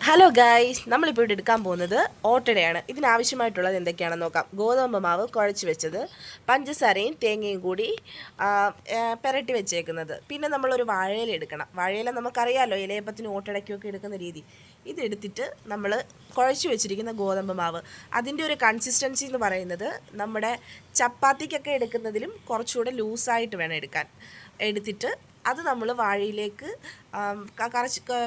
Hello guys, നമ്മളിപ്പോൾ ഇവിടെ എടുക്കാൻ പോകുന്നത് ഓട്ടടയാണ്. ഇതിനാവശ്യമായിട്ടുള്ളത് എന്തൊക്കെയാണെന്ന് നോക്കാം. ഗോതമ്പ് മാവ് കുഴച്ച് വെച്ചത്, പഞ്ചസാരയും തേങ്ങയും കൂടി പുരട്ടി വെച്ചേക്കുന്നത്. പിന്നെ നമ്മളൊരു വാഴയില എടുക്കണം. വാഴയില നമുക്കറിയാമല്ലോ, ഇലയപ്പത്തിന് ഓട്ടടയ്ക്കൊക്കെ എടുക്കുന്ന രീതി. ഇതെടുത്തിട്ട് നമ്മൾ കുഴച്ച് വെച്ചിരിക്കുന്ന ഗോതമ്പ് മാവ്, അതിൻ്റെ ഒരു കൺസിസ്റ്റൻസി എന്ന് പറയുന്നത് നമ്മുടെ ചപ്പാത്തിക്കൊക്കെ എടുക്കുന്നതിലും കുറച്ചുകൂടെ ലൂസായിട്ട് വേണം എടുത്തിട്ട് അത് നമ്മൾ വാഴയിലേക്ക്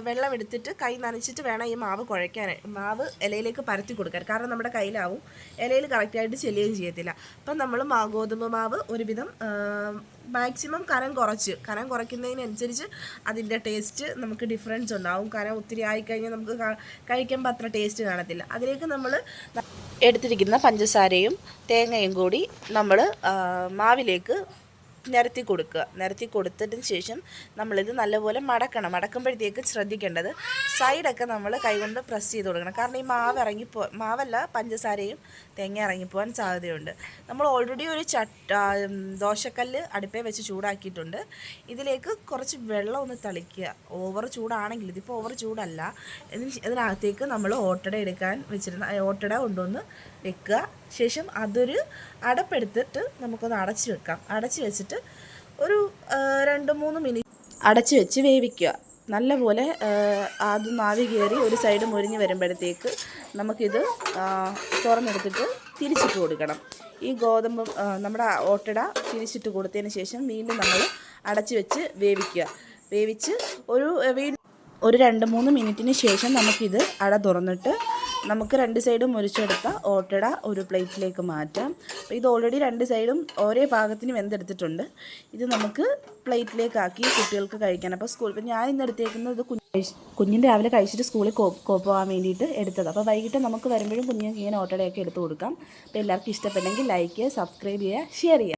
വെള്ളം എടുത്തിട്ട് കൈ നനച്ചിട്ട് വേണം ഈ മാവ് കുഴയ്ക്കാൻ. മാവ് ഇലയിലേക്ക് പരത്തി കൊടുക്കാൻ, കാരണം നമ്മുടെ കയ്യിലാവും, ഇലയിൽ കറക്റ്റായിട്ട് ചെല്ലുകയും ചെയ്യത്തില്ല. അപ്പം നമ്മൾ ഗോതമ്പ് മാവ് ഒരുവിധം മാക്സിമം കനം കുറയ്ക്കുന്നതിനനുസരിച്ച് അതിൻ്റെ ടേസ്റ്റ് നമുക്ക് ഡിഫറൻസ് ഉണ്ടാവും. കനം ഒത്തിരി ആയിക്കഴിഞ്ഞാൽ നമുക്ക് കഴിക്കുമ്പോൾ അത്ര ടേസ്റ്റ് കാണത്തില്ല. അതിലേക്ക് നമ്മൾ എടുത്തിരിക്കുന്ന പഞ്ചസാരയും തേങ്ങയും കൂടി നമ്മൾ മാവിലേക്ക് നിരത്തി കൊടുത്തതിന് ശേഷം നമ്മളിത് നല്ലപോലെ മടക്കുമ്പോഴത്തേക്ക് ശ്രദ്ധിക്കേണ്ടത് സൈഡൊക്കെ നമ്മൾ കൈകൊണ്ട് പ്രസ് ചെയ്ത് കൊടുക്കണം. കാരണം ഈ മാവല്ല പഞ്ചസാരയും തേങ്ങ ഇറങ്ങിപ്പോകാൻ സാധ്യതയുണ്ട്. നമ്മൾ ഓൾറെഡി ഒരു ദോശക്കല്ല് അടുപ്പേ വെച്ച് ചൂടാക്കിയിട്ടുണ്ട്. ഇതിലേക്ക് കുറച്ച് വെള്ളം ഒന്ന് തളിക്കുക. ഓവർ ചൂടാണെങ്കിൽ, ഇതിപ്പോൾ ഓവർ ചൂടല്ല. ഇതിനകത്തേക്ക് നമ്മൾ ഓട്ടട കൊണ്ടുവന്ന് വെക്കുക. ശേഷം അതൊരു അടപ്പെടുത്തിട്ട് നമുക്കൊന്ന് അടച്ച് വെച്ചിട്ട് ഒരു 2-3 മിനിറ്റ് അടച്ച് വെച്ച് വേവിക്കുക. നല്ലപോലെ അത് ആവി കയറി ഒരു സൈഡ് മുരിഞ്ഞ് വരുമ്പോഴത്തേക്ക് നമുക്കിത് തുറന്നെടുത്തിട്ട് തിരിച്ചിട്ട് കൊടുക്കണം. ഈ ഗോതമ്പ് നമ്മുടെ ഓട്ടട തിരിച്ചിട്ട് കൊടുത്തതിന് ശേഷം വീണ്ടും നമ്മൾ അടച്ച് വെച്ച് വേവിച്ച് ഒരു 2-3 മിനിറ്റിന് ശേഷം നമുക്കിത് അട തുറന്നിട്ട് നമുക്ക് 2 സൈഡും മുരിച്ചെടുത്ത ഓട്ടട ഒരു പ്ലേറ്റിലേക്ക് മാറ്റാം. അപ്പോൾ ഇത് ഓൾറെഡി 2 സൈഡും ഒരേ പാകത്തിന് വെന്തെടുത്തിട്ടുണ്ട്. ഇത് നമുക്ക് പ്ലേറ്റിലേക്കാക്കി കുട്ടികൾക്ക് കഴിക്കാൻ. അപ്പോൾ ഞാൻ ഇന്ന് എടുത്തേക്കുന്നത് കുഞ്ഞിന് രാവിലെ കഴിച്ചിട്ട് സ്കൂളിൽ പോകാൻ വേണ്ടിയിട്ട് എടുത്തത്. അപ്പോൾ വൈകിട്ട് നമുക്ക് വരുമ്പോഴും കുഞ്ഞിന് ഇങ്ങനെ ഓട്ടടയൊക്കെ എടുത്ത് കൊടുക്കാം. അപ്പോൾ എല്ലാവർക്കും ഇഷ്ടപ്പെട്ടെങ്കിൽ ലൈക്ക് ചെയ്യുക, സബ്സ്ക്രൈബ് ചെയ്യുക, ഷെയർ ചെയ്യുക.